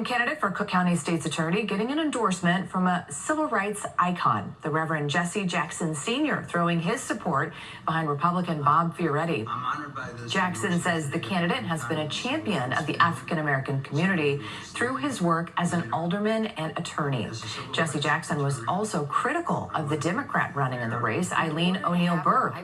Republican candidate for Cook County State's Attorney getting an endorsement from a civil rights icon, the Reverend Jesse Jackson Sr., throwing his support behind Republican Bob Fioretti. Jackson says the candidate has been a champion of the African-American community through his work as an alderman and attorney. Jesse Jackson was also critical of the Democrat running in the race, Eileen O'Neill Burke,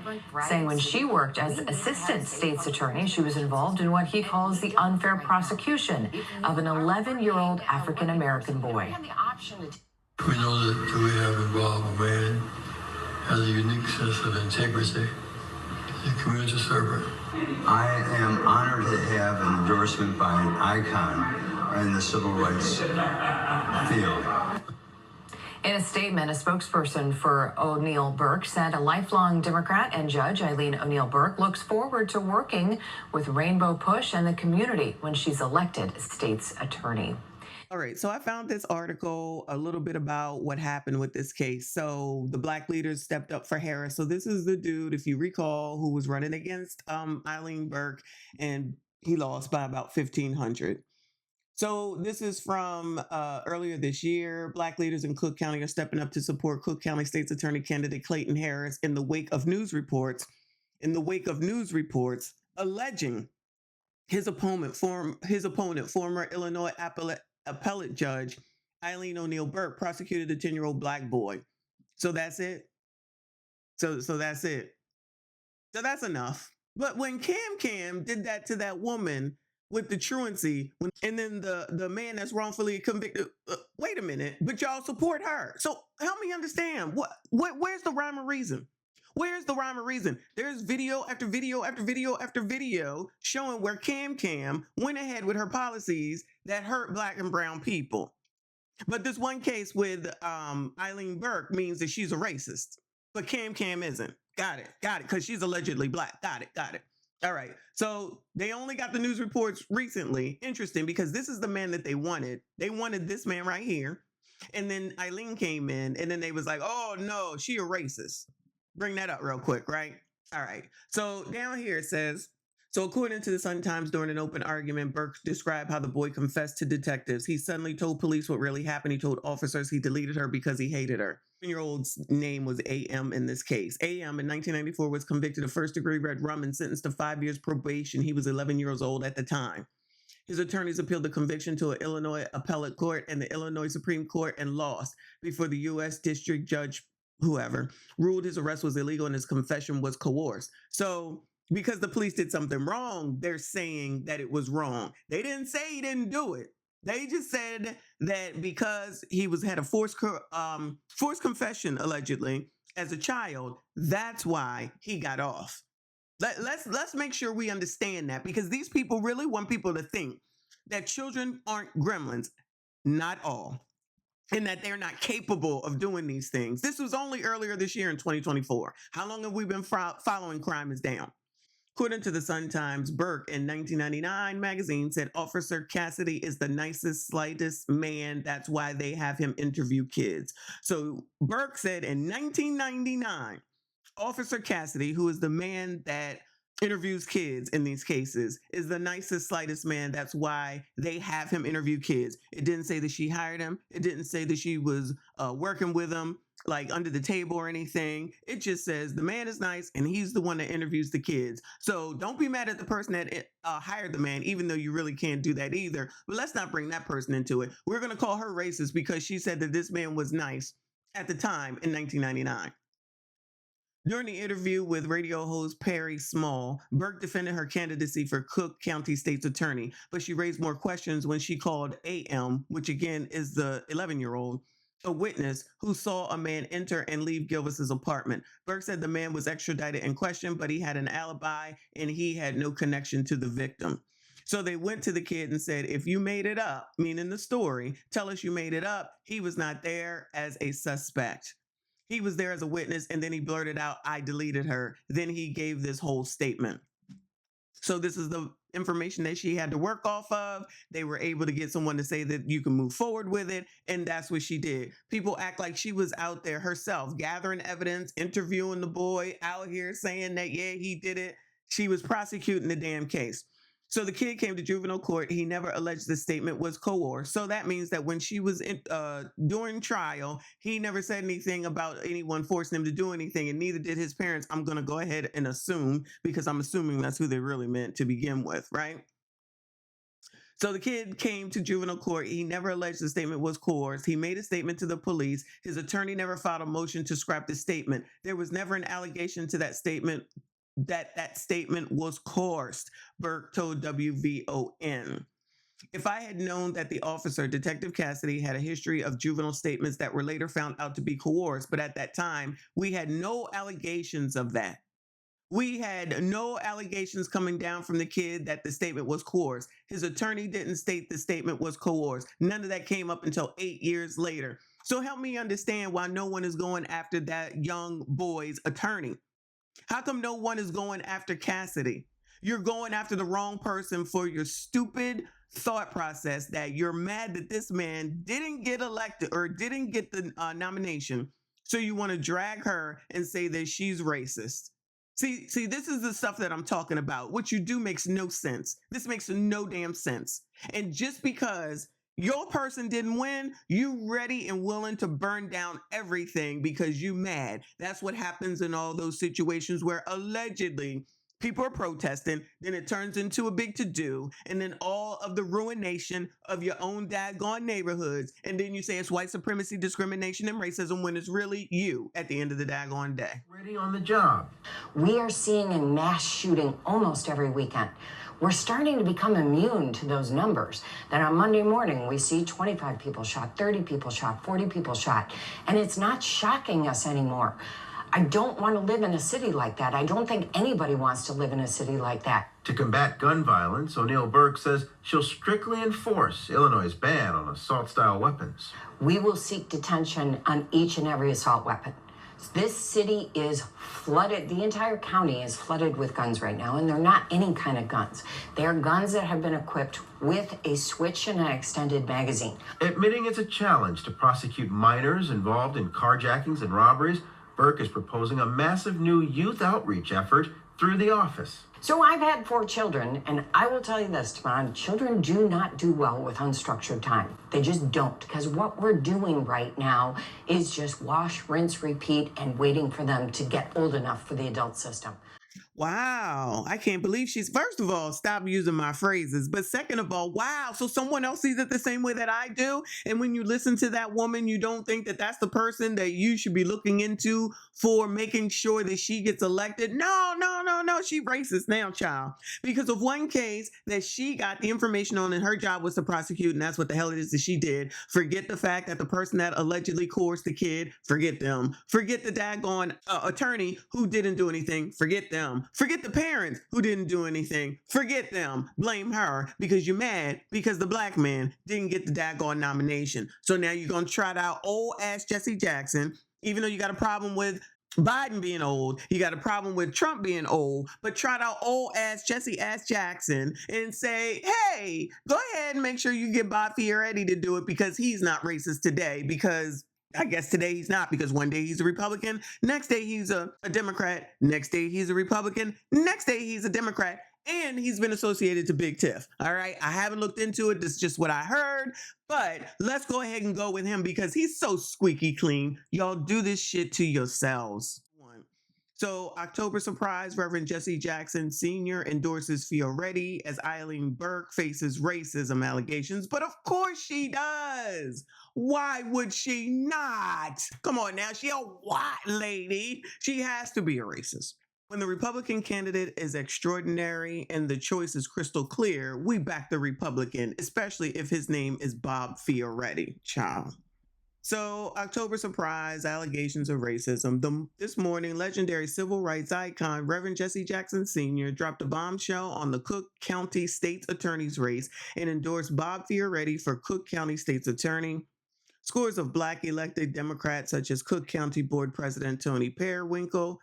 saying when she worked as assistant state's attorney, she was involved in what he calls the unfair prosecution of an 11-year-old African-American boy. We know that we have involved a man has a unique sense of integrity, a community servant. I am honored to have an endorsement by an icon in the civil rights field. In a statement, a spokesperson for O'Neill Burke said a lifelong Democrat and Judge Eileen O'Neill Burke looks forward to working with Rainbow Push and the community when she's elected state's attorney. All right, so I found this article, a little bit about what happened with this case. So the Black leaders stepped up for Harris. So this is the dude, if you recall, who was running against Eileen Burke, and he lost by about 1,500. So this is from earlier this year. Black leaders in Cook County are stepping up to support Cook County State's Attorney candidate Clayton Harris in the wake of news reports alleging his opponent, former Illinois appellate judge Eileen O'Neill Burke, prosecuted a 10-year-old black boy. So that's it. So that's it. So that's enough. But when Cam did that to that woman with the truancy, and then the man that's wrongfully convicted, wait a minute, but y'all support her. So help me understand, where's the rhyme or reason? Where's the rhyme or reason? There's video after video after video after video showing where Cam went ahead with her policies that hurt Black and brown people. But this one case with Eileen Burke means that she's a racist, but Cam isn't. Got it, because she's allegedly Black. Got it. All right, so they only got the news reports recently. Interesting, because this is the man that they wanted. They wanted this man right here. And then Eileen came in, and then they was like, oh, no, she a racist. Bring that up real quick, right? All right, so down here it says, so according to the Sun-Times, during an open argument, Burke described how the boy confessed to detectives. He suddenly told police what really happened. He told officers he deleted her because he hated her. 7-year-old's name was AM in this case. AM in 1994 was convicted of first-degree red rum and sentenced to 5 years probation. He was 11 years old at the time. His attorneys appealed the conviction to an Illinois appellate court and the Illinois Supreme Court and lost before the U.S. District Judge, whoever, ruled his arrest was illegal and his confession was coerced. So because the police did something wrong, they're saying that it was wrong. They didn't say he didn't do it. They just said that because he had a forced confession, allegedly, as a child, that's why he got off. Let's make sure we understand that, because these people really want people to think that children aren't gremlins. Not all. And that they're not capable of doing these things. This was only earlier this year in 2024. How long have we been following Crime is Down? According to the Sun-Times, Burke in 1999 magazine said Officer Cassidy is the nicest, slightest man. That's why they have him interview kids. So Burke said in 1999, Officer Cassidy, who is the man that interviews kids in these cases, is the nicest, slightest man. That's why they have him interview kids. It didn't say that she hired him. It didn't say that she was working with him, like under the table or anything. It just says the man is nice and he's the one that interviews the kids. So don't be mad at the person that hired the man, even though you really can't do that either. But let's not bring that person into it. We're going to call her racist because she said that this man was nice at the time in 1999. During the interview with radio host Perry Small, Burke defended her candidacy for Cook County State's Attorney, but she raised more questions when she called AM, which again is the 11-year-old, a witness who saw a man enter and leave Gilvis's apartment. Burke said the man was extradited in question, but he had an alibi and he had no connection to the victim. So they went to the kid and said, if you made it up, meaning the story, tell us you made it up. He was not there as a suspect. He was there as a witness, and then he blurted out, I deleted her. Then he gave this whole statement. So this is the information that she had to work off of. They were able to get someone to say that you can move forward with it, and that's what she did. People act like she was out there herself, gathering evidence, interviewing the boy, out here saying that, yeah, he did it. She was prosecuting the damn case. So the kid came to juvenile court. He never alleged the statement was coerced. So that means that when she was during trial, he never said anything about anyone forcing him to do anything, and neither did his parents. I'm going to go ahead and assume, because I'm assuming that's who they really meant to begin with, right? So the kid came to juvenile court. He never alleged the statement was coerced. He made a statement to the police. His attorney never filed a motion to scrap the statement. There was never an allegation to that statement that statement was coerced, Burke told WVON. If I had known that the officer, Detective Cassidy, had a history of juvenile statements that were later found out to be coerced, but at that time, we had no allegations of that. We had no allegations coming down from the kid that the statement was coerced. His attorney didn't state the statement was coerced. None of that came up until 8 years later. So help me understand why no one is going after that young boy's attorney. How come no one is going after Cassidy? You're going after the wrong person for your stupid thought process that you're mad that this man didn't get elected or didn't get the nomination. So you want to drag her and say that she's racist. See, this is the stuff that I'm talking about. What you do makes no sense. This makes no damn sense. And just because your person didn't win, you ready and willing to burn down everything because you mad. That's what happens in all those situations where allegedly people are protesting, then it turns into a big to-do, and then all of the ruination of your own daggone neighborhoods, and then you say it's white supremacy, discrimination, and racism when it's really you at the end of the daggone day. Ready on the job. We are seeing a mass shooting almost every weekend. We're starting to become immune to those numbers. Then on Monday morning, we see 25 people shot, 30 people shot, 40 people shot, and it's not shocking us anymore. I don't want to live in a city like that. I don't think anybody wants to live in a city like that. To combat gun violence, O'Neill Burke says she'll strictly enforce Illinois' ban on assault-style weapons. We will seek detention on each and every assault weapon. This city is flooded. The entire county is flooded with guns right now, and they're not any kind of guns. They're guns that have been equipped with a switch and an extended magazine. Admitting it's a challenge to prosecute minors involved in carjackings and robberies, Burke is proposing a massive new youth outreach effort through the office. So I've had 4 children, and I will tell you this, Devon, children do not do well with unstructured time. They just don't, because what we're doing right now is just wash, rinse, repeat, and waiting for them to get old enough for the adult system. Wow, I can't believe she's, first of all, stop using my phrases. But second of all, wow, so someone else sees it the same way that I do. And when you listen to that woman, you don't think that that's the person that you should be looking into for making sure that she gets elected. No, she racist now, child. Because of one case that she got the information on and her job was to prosecute, and that's what the hell it is that she did. Forget the fact that the person that allegedly coerced the kid, forget them. Forget the daggone attorney who didn't do anything, forget them. Forget the parents who didn't do anything. Forget them. Blame her because you're mad because the black man didn't get the daggone nomination. So now you're going to trot out old ass Jesse Jackson, even though you got a problem with Biden being old, you got a problem with Trump being old, but trot out old ass Jesse ass Jackson and say, hey, go ahead and make sure you get Bob Fioretti to do it because he's not racist today, because I guess today he's not, because one day he's a Republican, next day he's a Democrat, next day he's a Republican, next day he's a Democrat, and he's been associated to Big Tiff. All right, I haven't looked into it. This is just what I heard, but let's go ahead and go with him because he's so squeaky clean. Y'all do this shit to yourselves. So, October surprise, Reverend Jesse Jackson Sr. endorses Fioretti as Eileen Burke faces racism allegations. But of course she does. Why would she not? Come on now, she a white lady. She has to be a racist. When the Republican candidate is extraordinary and the choice is crystal clear, we back the Republican, especially if his name is Bob Fioretti, child. So, October surprise, allegations of racism. This morning, legendary civil rights icon Reverend Jesse Jackson Sr. dropped a bombshell on the Cook County State's Attorney's race and endorsed Bob Fioretti for Cook County State's Attorney. Scores of Black elected Democrats, such as Cook County Board President Tony Preckwinkle,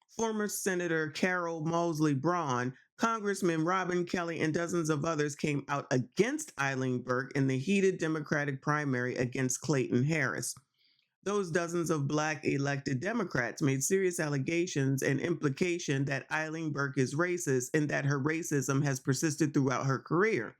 former Senator Carol Mosley Braun, Congressman Robin Kelly, and dozens of others came out against Eileen Burke in the heated Democratic primary against Clayton Harris. Those dozens of Black elected Democrats made serious allegations and implication that Eileen Burke is racist and that her racism has persisted throughout her career.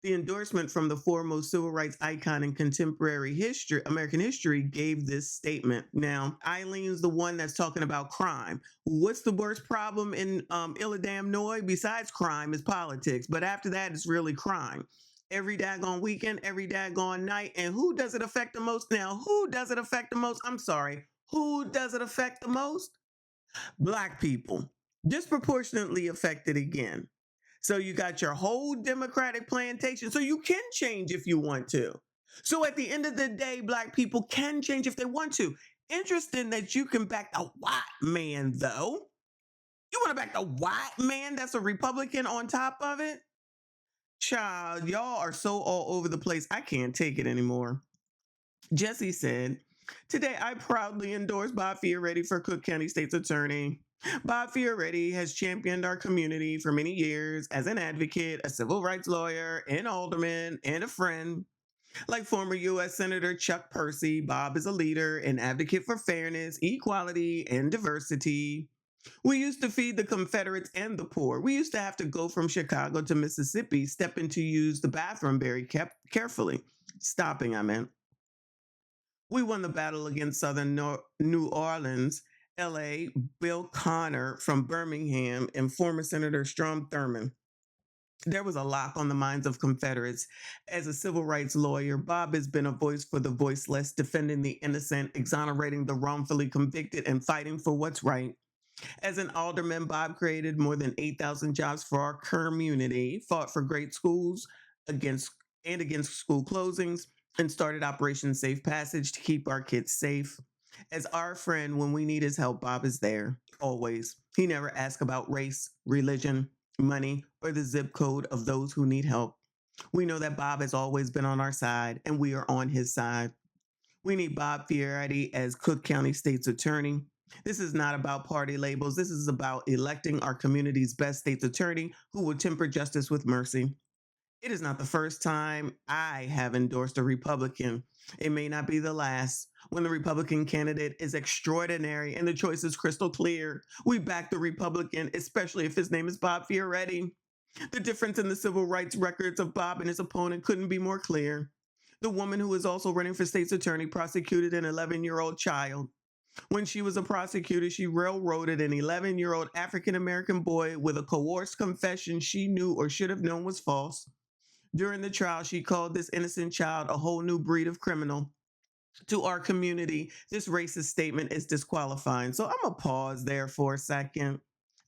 The endorsement from the foremost civil rights icon in contemporary history, American history, gave this statement. Now, Eileen's the one that's talking about crime. What's the worst problem in Illinois besides crime is politics. But after that, it's really crime. Every daggone weekend, every daggone night. And who does it affect the most now? Who does it affect the most? I'm sorry. Who does it affect the most? Black people. Disproportionately affected again. So you got your whole Democratic plantation. So you can change if you want to. So at the end of the day, Black people can change if they want to. Interesting that you can back the white man, though. You want to back the white man that's a Republican on top of it? Child, y'all are so all over the place. I can't take it anymore. Jesse said, "Today I proudly endorse Bob Fioretti for Cook County State's Attorney. Bob Fioretti has championed our community for many years as an advocate, a civil rights lawyer, an alderman, and a friend. Like former U.S. Senator Chuck Percy, Bob is a leader and advocate for fairness, equality, and diversity. We used to feed the Confederates and the poor. We used to have to go from Chicago to Mississippi, stepping to use the bathroom very carefully. Stopping, I meant. We won the battle against Southern New Orleans, L.A., Bill Connor from Birmingham, and former Senator Strom Thurmond. There was a lock on the minds of Confederates. As a civil rights lawyer, Bob has been a voice for the voiceless, defending the innocent, exonerating the wrongfully convicted, and fighting for what's right. As an alderman, Bob created more than 8,000 jobs for our community, fought for great schools against school closings, and started Operation Safe Passage to keep our kids safe. As our friend, when we need his help, Bob is there, always. He never asks about race, religion, money, or the zip code of those who need help. We know that Bob has always been on our side, and we are on his side. We need Bob Fioretti as Cook County State's Attorney. This is not about party labels. This is about electing our community's best state's attorney who will temper justice with mercy. It is not the first time I have endorsed a Republican. It may not be the last. When the Republican candidate is extraordinary and the choice is crystal clear, we back the Republican, especially if his name is Bob Fioretti. The difference in the civil rights records of Bob and his opponent couldn't be more clear. The woman who is also running for state's attorney prosecuted an 11-year-old child. When she was a prosecutor, she railroaded an 11-year-old African-American boy with a coerced confession she knew or should have known was false. During the trial, she called this innocent child a whole new breed of criminal. To our community, this racist statement is disqualifying. So I'm going to pause there for a second.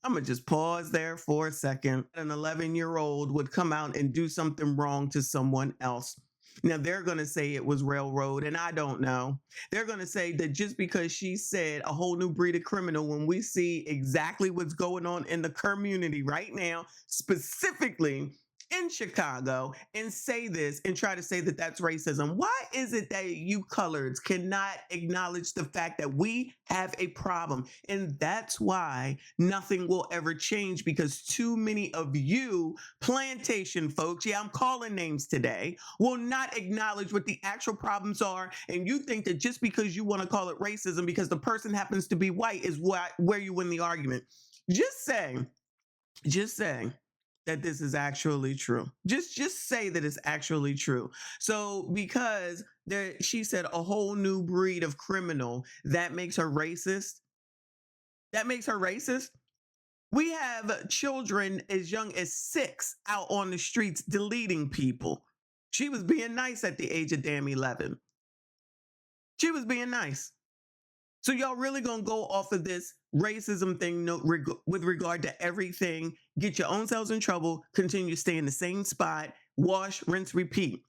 I'm going to just pause there for a second. An 11-year-old would come out and do something wrong to someone else. Now, they're going to say it was railroad, and I don't know. They're going to say that just because she said a whole new breed of criminal, when we see exactly what's going on in the community right now, specifically in Chicago, and say this and try to say that that's racism. Why is it that you coloreds cannot acknowledge the fact that we have a problem? And that's why nothing will ever change, because too many of you plantation folks, yeah, I'm calling names today, will not acknowledge what the actual problems are. And you think that just because you want to call it racism because the person happens to be white is where you win the argument. Just say that this is actually true. Just say that it's actually true. So because she said a whole new breed of criminal, that makes her racist. That makes her racist. We have children as young as 6 out on the streets deleting people. She was being nice at the age of damn 11. She was being nice. So y'all really gonna go off of this racism thing with regard to everything, get your own selves in trouble, continue to stay in the same spot, wash, rinse, repeat.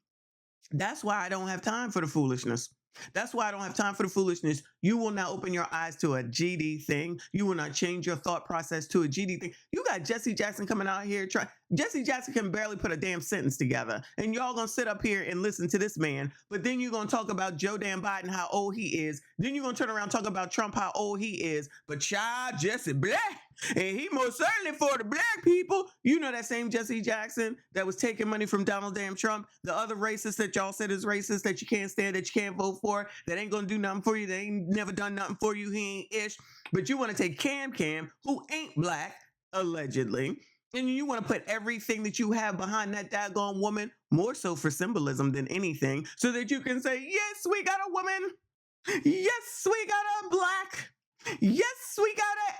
That's why I don't have time for the foolishness. That's why I don't have time for the foolishness. You will not open your eyes to a GD thing. You will not change your thought process to a GD thing. You got Jesse Jackson coming out here. Jesse Jackson can barely put a damn sentence together. And y'all gonna sit up here and listen to this man. But then you're gonna talk about Joe Dan Biden, how old he is. Then you're gonna turn around and talk about Trump, how old he is. But child, Jesse, bleh. And he most certainly for the black people. You know that same Jesse Jackson that was taking money from Donald damn Trump, the other racist that y'all said is racist, that you can't stand, that you can't vote for, that ain't gonna do nothing for you, that ain't never done nothing for you, he ain't ish. But you want to take Cam, who ain't black, allegedly, and you want to put everything that you have behind that daggone woman, more so for symbolism than anything, so that you can say, yes, we got a woman. Yes, we got a black. Yes, we got a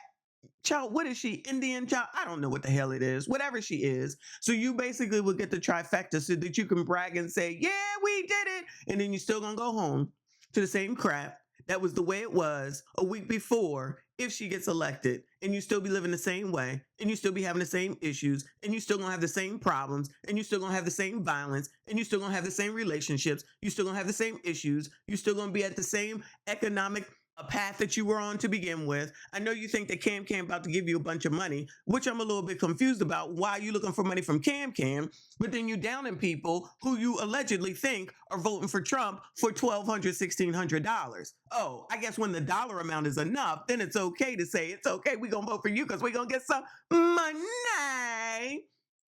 child. What is she? Indian child? I don't know what the hell it is. Whatever she is. So you basically will get the trifecta so that you can brag and say, yeah, we did it. And then you're still going to go home to the same crap that was the way it was a week before if she gets elected, and you still be living the same way, and you still be having the same issues, and you still gonna have the same problems, and you still gonna have the same violence, and you still gonna have the same relationships, you still gonna have the same issues, you still gonna be at the same economic path that you were on to begin with. I know you think that Cam about to give you a bunch of money, which I'm a little bit confused about. Why are you looking for money from Cam, but then you downing people who you allegedly think are voting for Trump for $1,200, $1,600. Oh, I guess when the dollar amount is enough, then it's okay to say, it's okay, we're going to vote for you because we're going to get some money.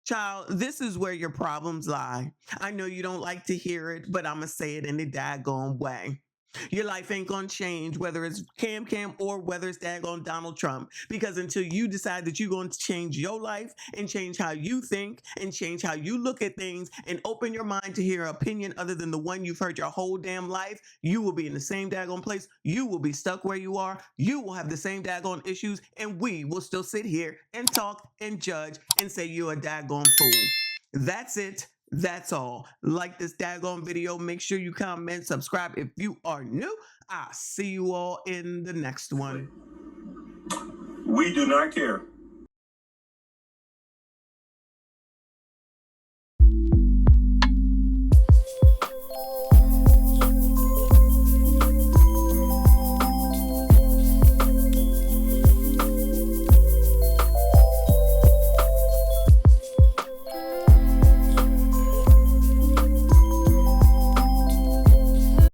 Child, this is where your problems lie. I know you don't like to hear it, but I'm going to say it in a daggone way. Your life ain't gonna change, whether it's Cam or whether it's daggone Donald Trump. Because until you decide that you're going to change your life and change how you think and change how you look at things and open your mind to hear an opinion other than the one you've heard your whole damn life, you will be in the same daggone place. You will be stuck where you are. You will have the same daggone issues, and we will still sit here and talk and judge and say you're a daggone fool. That's it. That's all. Like this daggone video. Make sure you comment, subscribe if you are new. I'll see you all in the next one. We do not care.